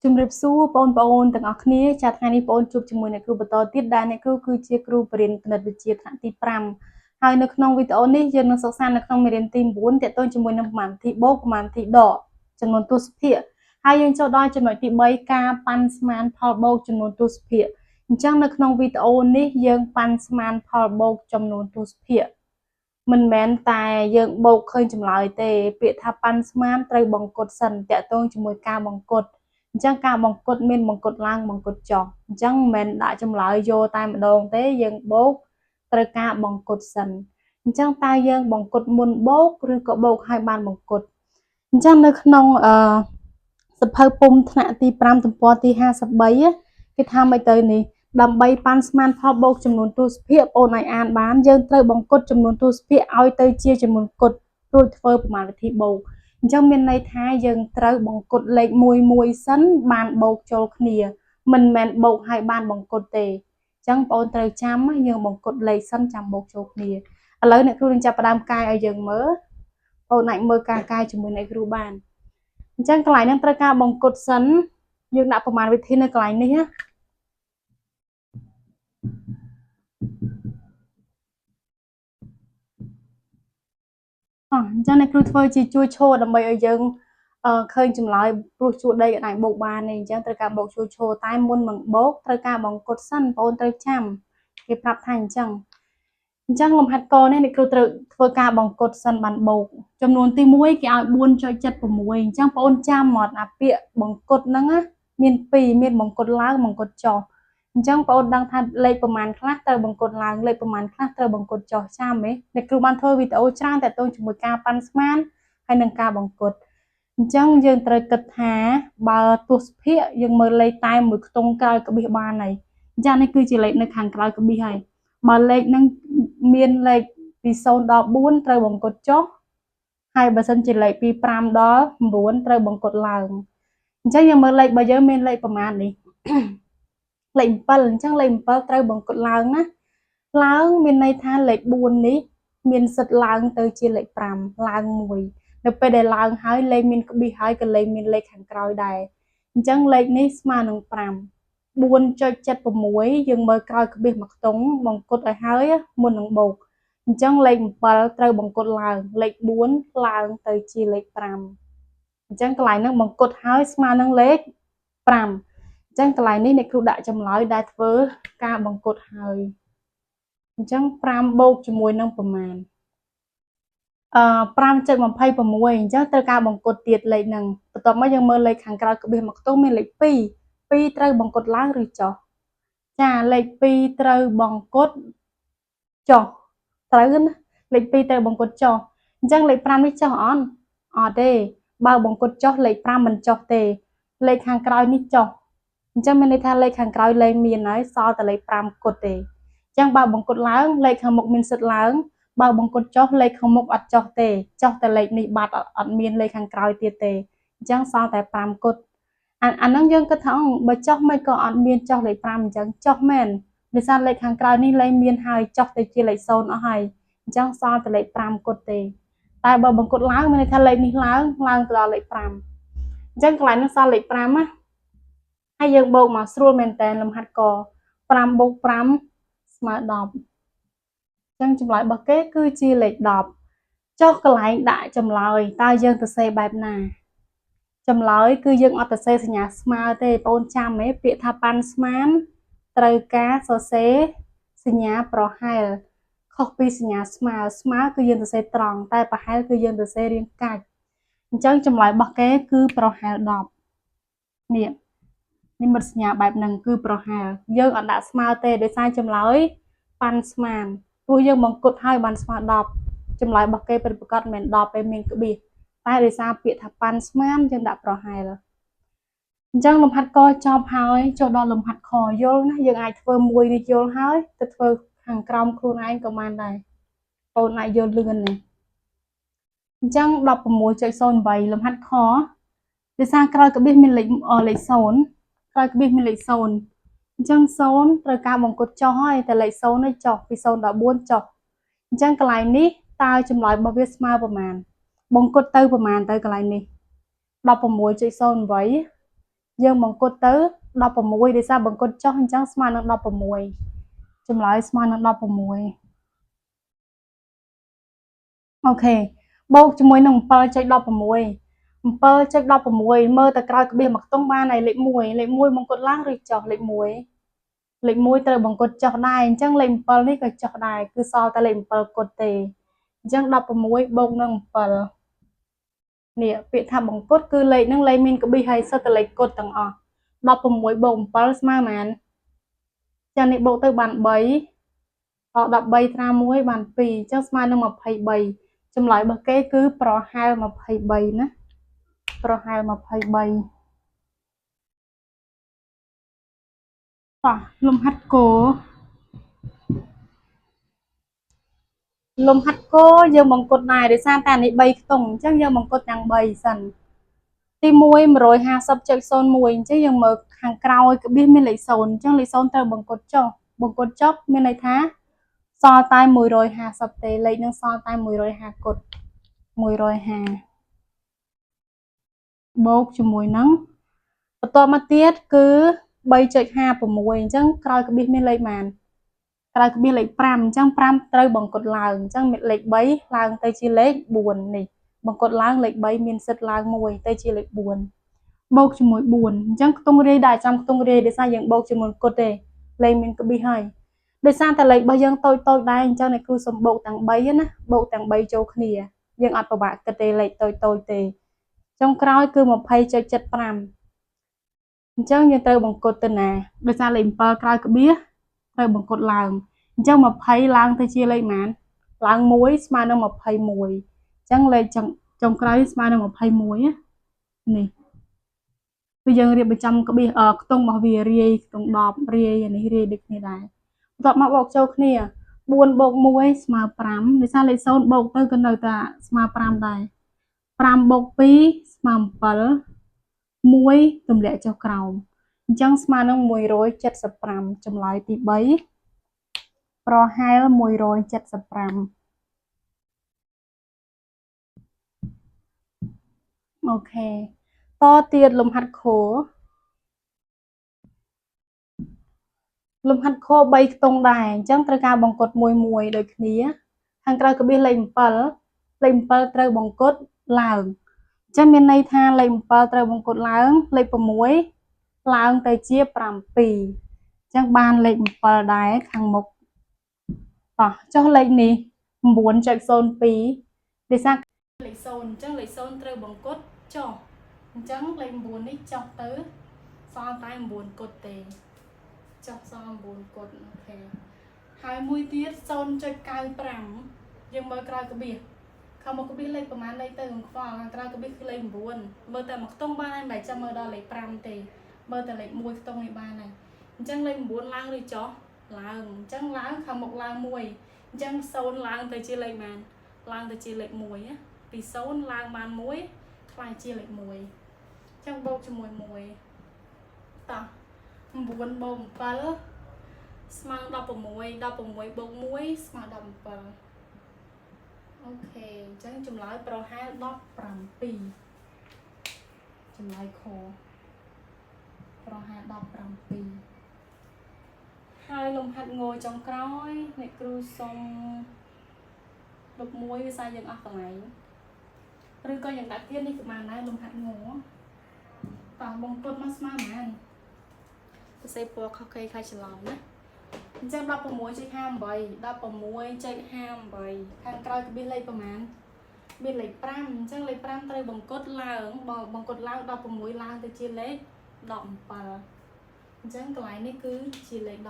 ជំរាបសួរបងប្អូនទាំងអស់គ្នាចាថ្ងៃនេះបងជួបជាមួយអ្នកគ្រូបន្តទៀតដែលអ្នកគ្រូគឺជាគ្រូបរិញ្ញាបត្រគណិតវិទ្យាថ្នាក់ទី5ហើយនៅក្នុងវីដេអូនេះយើងនឹងសិក្សានៅក្នុងមេរៀនទី9ទាក់ទងជាមួយនឹងប្រមាណវិធីបូកប្រមាណវិធីដកចំនួនទស្សភាគហើយយើងចូលដល់ចំណុចទី3ការប៉ាន់ស្មានផលបូកចំនួនទស្សភាគអញ្ចឹងនៅក្នុងវីដេអូនេះយើងប៉ាន់ស្មានផលបូកចំនួនទស្សភាគមិនមែនតែយើងបូកឃើញចម្លើយទេពាក្យថាប៉ាន់ស្មានត្រូវបង្កត់សិនតាក់ទងជាមួយការបង្កត់អញ្ចឹងការបង្កត់មានបង្កត់ឡើងបង្កត់ចុះអញ្ចឹងមិនមែនដាក់ចម្លើយយកតែម្ដងទេយើងបូកត្រូវការបង្កត់សិនអញ្ចឹងតើយើងបង្កត់មុនបូកឬក៏បូកឲ្យបានបង្កត់អញ្ចឹងនៅក្នុងសភៅពុម្ពថ្នាក់ទី5ទំព័រទី53គេថាមិនទៅនេះដើម្បីប៉ាន់ស្មានផលបូកចំនួនទស្សភាគបងឲ្យអានបានយើងត្រូវបង្កត់ចំនួនទស្សភាគឲ្យទៅជាចំនួនគត់រួចធ្វើប្រមាណវិធីបូកអញ្ចឹងមានន័យថាយើងត្រូវបង្កត់លេខមួយសិនបានបូកចូលគ្នាមិនមែនបូកឲ្យបានបង្កត់ទេអញ្ចឹងបងត្រូវចាំយើងបង្កត់លេខសិនចាំបូកចូលគ្នាឥឡូវអ្នកគ្រូនឹងចាប់ផ្ដើមកាយឲ្យយើងមើលបងអាចមើលការកាយជាមួយអ្នកគ្រូបានអញ្ចឹងកន្លែងហ្នឹងត្រូវការបង្កត់សិនយើងដាក់ប្រមាណវិធីនៅកន្លែងនេះណាអញ្ចឹងអ្នកគ្រូធ្វើជាជួយឈរដើម្បីឲ្យយើងឃើញចម្លើយព្រោះជួរដីអាចបូកបានទេអញ្ចឹងត្រូវការបូកជួយឈរតែមុននឹងបូកត្រូវការបង្កត់សិនបងប្អូនត្រូវចាំគេប្រាប់ថាអញ្ចឹងលំហាត់កនេះអ្នកគ្រូត្រូវធ្វើការបង្កត់សិនបានបូកចំនួនទី1គេឲ្យ 4.76 អញ្ចឹងបងប្អូនចាំមកអាពាក្យបង្កត់ហ្នឹងមាន2មានបង្កត់ឡើងបង្កត់ចុះអញ្ចឹងបងប្អូនដឹងថាលេខប្រមាណខ្លះត្រូវបង្កត់ឡើងលេខប្រមាណខ្លះត្រូវបង្កត់ចុះចាំទេអ្នកគ្រូបានធ្វើវីដេអូច្រើនតាក់ទងជាមួយការប៉ាន់ស្មានហើយនឹងការបង្កត់អញ្ចឹងយើងត្រូវគិតថាបើទស្សភាគយើងមើលលេខតែមួយខ្ទង់ក្រោយក្បៀសបានហើយអញ្ចឹងនេះគឺជាលេខនៅខាងក្រោយក្បៀសហើយបើលេខហ្នឹងមានលេខពី0ដល់4ត្រូវបង្កត់ចុះហើយបើសិនជាលេខពី5ដល់9ត្រូវបង្កត់ឡើងអញ្ចឹងយើងមើលលេខបើយើងមានលេខប្រមាណនេះលេខ7អញ្ចឹងលេខ7ត្រូវបង្កត់ឡើងណាឡើងមានន័យថាលេខ4នេះមានសិទ្ធឡើងទៅជាលេខ5ឡើង1នៅពេលដែលឡើងហើយលេខមានក្បៀសហើយក៏លេខមានលេខខាងក្រោយដែរអញ្ចឹងលេខនេះស្មើនឹង5 4.76យើងមើលក្រោយក្បៀសមួយខ្ទង់បង្កត់ឲ្យហើយមុននឹងបូកអញ្ចឹងលេខ7ត្រូវបង្កត់ឡើងលេខ4ឡើងទៅជាលេខ5អញ្ចឹងកន្លែងហ្នឹងបង្កត់ហើយស្មើនឹងលេខ5អញ្ចឹងកន្លែងនេះអ្នកគ្រូដាក់ចម្លើយដែលធ្វើការបង្កត់ហើយអញ្ចឹង5បូកជាមួយនឹងប្រមាណ5.26អញ្ចឹងត្រូវការបង្កត់ទៀតលេខហ្នឹងបន្ទាប់មកយើងមើលលេខខាងក្រោយក្បៀសមួយខ្ទង់មានលេខ2ត្រូវបង្កត់ឡើងឬចុះចាលេខ2ត្រូវបង្កត់ចុះត្រូវណាលេខ2ត្រូវបង្កត់ចុះអញ្ចឹងលេខ5នេះចុះអត់ទេបើបង្កត់ចុះលេខ5មិនចុះទេលេខខាងក្រោយនេះចុះអញ្ចឹងមានន័យថាលេខខាងក្រោយលេខមានហើយសល់តែលេខ5គត់ទេអញ្ចឹងបើបង្កត់ឡើងលេខខាងមុខមានសិទ្ធឡើងបើបង្កត់ចុះលេខខាងមុខអត់ចុះទេចុះតែលេខនេះបាត់អត់មានលេខខាងក្រោយទៀតទេអញ្ចឹងសល់តែ5គត់អាហ្នឹងយើងគិតថាបើចុះមិនក៏អត់មានចុះលេខ5អញ្ចឹងចុះមែនដោយសារលេខខាងក្រោយនេះលេខមានហើយចុះទៅជាលេខ0អស់ហើយអញ្ចឹងសល់តែលេខ5គត់ទេតែបើបង្កត់ឡើងមានន័យថាលេខនេះឡើងទៅដល់លេខ5អញ្ចឹងកន្លែងនេះសល់លេខ5ណាហើយយើងបូកមកស្រួលមែនតើលំហាត់ក5បូក5ស្មើ10អញ្ចឹងចម្លើយរបស់គេគឺជាលេខ10ចុះកន្លែងដាក់ចម្លើយតើយើងទៅសេបែបណាចម្លើយគឺយើងអត់ទៅសេសញ្ញាស្មើទេបងប្អូនចាំទេពាក្យថាប៉ាន់ស្មានត្រូវការសរសេរសញ្ញាប្រហែលខុសពីសញ្ញាស្មើគឺយើងទៅសេត្រង់តែប្រហែលគឺយើងទៅសេរាងកាច់អញ្ចឹងចម្លើយរបស់គេគឺប្រហែល10នេះមិត្តសញ្ញាបែបហ្នឹងគឺប្រហែលយើងអត់ដាក់ស្មើទេដោយសារចម្លើយប៉ាន់ស្មានព្រោះយើងបង្កត់ឲ្យបានស្មើ10ចម្លើយរបស់គេពិតប្រាកដមិន10ទេមានក្បៀសតែដោយសារពាក្យថាប៉ាន់ស្មានយើងដាក់ប្រហែលអញ្ចឹងលំហាត់កចប់ហើយចូលដល់លំហាត់ខយល់ណាយើងអាចធ្វើមួយនេះយល់ហើយទៅធ្វើខាងក្រោមខ្លួនឯងក៏បានដែរបងអាចយល់លឿនណាអញ្ចឹង16.08លំហាត់ខដោយសារក្រោយក្បៀសមានលេខ0ក្រោយក្បៀសមានលេខ0អញ្ចឹង0ត្រូវការបង្កត់ចុះហើយតែលេខ0នេះចុះពី0ដល់4ចុះអញ្ចឹងកន្លែងនេះតើចម្លើយរបស់វាស្មើប្រមាណបង្កត់ទៅប្រមាណទៅកន្លែងនេះ16.08 យើងបង្កត់ទៅ16ដោយសារបង្កត់ចុះអញ្ចឹងស្មើនឹង16ចម្លើយស្មើនឹង16អូខេបូកជាមួយនឹង 7.16 7.16 មើលទៅក្រោយក្បៀសមកខ្ទង់បានហើយលេខ1លេខ1បង្កត់ឡើងឬចុះលេខ1លេខ1ត្រូវបង្កត់ចុះដែរអញ្ចឹងលេខ7នេះក៏ចុះដែរគឺសល់តែលេខ7គត់ទេអញ្ចឹង16បូកនឹង7នេះពាក្យថាបង្កត់គឺលេខហ្នឹងលេខមានក្បៀសហើយសុទ្ធតែលេខគត់ទាំងអស់16បូក7ស្មើប៉ុន្មានចានេះបូកទៅបាន313ត្រា1បាន2អញ្ចឹងស្មើនឹង23ចម្លើយរបស់គេគឺប្រហែល23ណាប្រហែល23តោះលំហាត់គោលំហាត់គោយើងបង្កត់ដែរដោយសារតែនេះ3ខ្ទង់អញ្ចឹងយើងបង្កត់ទាំង3សិនទី1 150.01អញ្ចឹងយើងមើលខាងក្រោយក្បៀសមានលេខ0អញ្ចឹងលេខ0ត្រូវបង្កត់ចុះមានន័យថាសល់តែ150ទេលេខនឹងសល់តែ150គត់150បូកជាមួយនឹងបន្ទាប់មកទៀតគឺ3.56អញ្ចឹងក្រោយក្បៀសមានលេខប៉ុន្មានក្រោយក្បៀសលេខ5អញ្ចឹង5ត្រូវបង្កត់ឡើងអញ្ចឹងលេខ3ឡើងទៅជាលេខ4នេះបង្កត់ឡើងលេខ3មានសិទ្ធឡើង1ទៅជាលេខ4បូកជាមួយ4អញ្ចឹងខ្ទង់រាយដែរចាំខ្ទង់រាយដោយសារយើងបូកជាមួយគត់ទេលេខមានក្បៀសហើយដោយសារតែលេខរបស់យើងតូចដែរអញ្ចឹងអ្នកគ្រូសុំបូកទាំង3ណាបូកទាំង3ចូលគ្នាយើងអត់ពិបាកគិតទេលេខតូចទេចុងក្រោយគឺ20.75អញ្ចឹងយើងត្រូវបង្កត់ទៅណាដោយសារលេខ7ក្រោយក្បៀសត្រូវបង្កត់ឡើងអញ្ចឹង20ឡើងទៅជាលេខប៉ុន្មានឡើង1ស្មើនឹង21អញ្ចឹងលេខចុងក្រោយស្មើនឹង21នេះគឺយើងរៀបបញ្ចំក្បៀសខ្ទង់របស់វារាយខ្ទង់10រាយអានេះរាយដូចគ្នាដែរបន្ទាប់មកបូកចូលគ្នា4បូក1ស្មើ5ដោយសារលេខ0បូកទៅក៏នៅតែស្មើ5ដែរ5បូក2ស្មើ7 1ទម្លាក់ចុះក្រោមអញ្ចឹងស្មើនឹង175ចម្លើយទី3ប្រហែល175អូខេតទៀតលំហាត់ខួរលំហាត់ខ3ខ្ទង់ដែរអញ្ចឹងត្រូវការបង្កត់មួយដូចគ្នាខាងក្រៅក្បៀសលេខ7លេខ7ត្រូវបង្កត់ឡើងអញ្ចឹងមានន័យថាលេខ7ត្រូវបង្កត់ឡើងលេខ6ឡើងទៅជា7អញ្ចឹងបានលេខ7ដែរខាងមុខតោះចុះលេខនេះ9.02ដោយសារលេខ0អញ្ចឹងលេខ0ត្រូវបង្កត់ចុះអញ្ចឹងលេខ9នេះចុះទៅសល់តែ9គត់ទេចុះសល់9គត់អូខេហើយមួយទៀត0.95យើងមើលក្រោយក្បៀសខាងមុខក្បៀសលេខប្រហែលលេខទៅនឹងខ្វល់ខាងក្រោយក្បៀសគឺលេខ9មើលតែមួយខ្ទង់បានហើយមិនបាច់ចាំមើលដល់លេខ5ទេមើលតែលេខ1ខ្ទង់នេះបានហើយអញ្ចឹងលេខ9ឡើងឬចុះឡើងអញ្ចឹងឡើងខាងមុខឡើង1អញ្ចឹង0ឡើងទៅជាលេខប៉ុន្មានឡើងទៅជាលេខ1ណាពី0ឡើងបាន1ខ្លាយជាលេខ1អញ្ចឹងបូកជាមួយ1តោះ9បូក7ស្មើ16បូក1ស្មើ17អូខេអញ្ចឹងចម្លើយប្រហែល17ចម្លើយខប្រហែល17ហើយលំហាត់ងចុងក្រោយអ្នកគ្រូសុំលុបមួយវាសារយើងអស់កន្លែងឬក៏យ៉ាងដាក់ទៀតនេះក៏បានដែរលំហាត់ងតោះបងគុណមកស្មើប៉ុន្មានសរសេរពណ៌ខុសគេខ្លាចច្រឡំណាអញ្ចឹង16.58ខាងក្រោយក្បៀសលេខប្រមាណមានលេខ5អញ្ចឹងលេខ5ត្រូវបង្កត់ឡើងបង្កត់ឡើង16ឡើងទៅជាលេខ17អញ្ចឹងកន្លែងនេះគឺជាលេខ17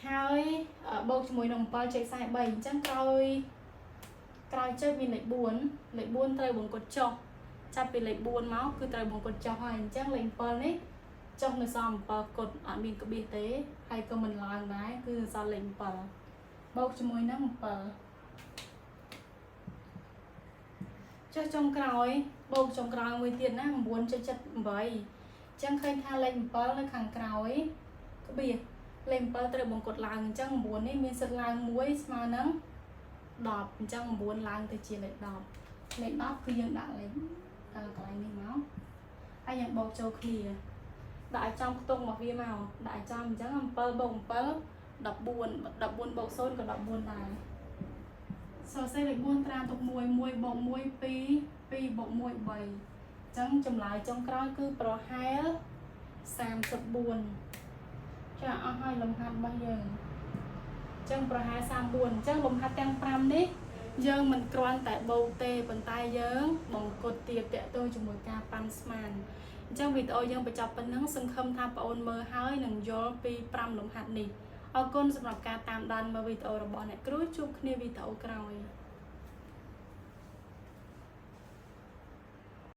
ហើយបូកជាមួយនឹង7.43អញ្ចឹងក្រោយចុចមានលេខ4ត្រូវបង្កត់ចុះចាប់ពីលេខ4មកគឺត្រូវបង្កត់ចុះហើយអញ្ចឹងលេខ7នេះចុះនៅសល់7គត់អត់មានក្បៀសទេហើយក៏មិនឡើងដែរគឺសល់លេខ7បូកជាមួយនឹង7ចុះចុងក្រោយបូកចុងក្រោយមួយទៀតណា 9.78 អញ្ចឹងឃើញថាលេខ7នៅខាងក្រោយក្បៀសលេខ7ត្រូវបង្កត់ឡើងអញ្ចឹង9នេះមានសិទ្ធឡើង1ស្មើនឹង10អញ្ចឹង9ឡើងទៅជាលេខ10លេខ10គឺយើងដាក់លេខកន្លែងនេះមក ហើយយើងបោកចូលគ្នាដាក់ឲ្យចំខ្ទង់មកវាមកដាក់ឲ្យចំអញ្ចឹង7បូក7 14 14បូក0ក៏14ដែរសរសេរលេខ4ត្រាទុក1 1បូក1 2 2បូក1 3អញ្ចឹងចម្លើយចុងក្រោយគឺប្រហែល34ចាអស់ហើយលំហាត់របស់យើងអញ្ចឹងប្រហែល34អញ្ចឹងលំហាត់ទាំង5នេះយើងមិនគ្រាន់តែបូកទេប៉ុន្តែយើងបង្កត់ទៀតតកតទៅជាមួយការប៉ាន់ស្មានអញ្ចឹងវីដេអូយើងបញ្ចប់ប៉ុណ្ណឹងសង្ឃឹមថាបងអូនមើលហើយនឹងយល់ពី5លំហាត់នេះអរគុណសម្រាប់ការតាមដានមើលវីដេអូរបស់អ្នកគ្រូជួបគ្នាវីដេអូក្រោយ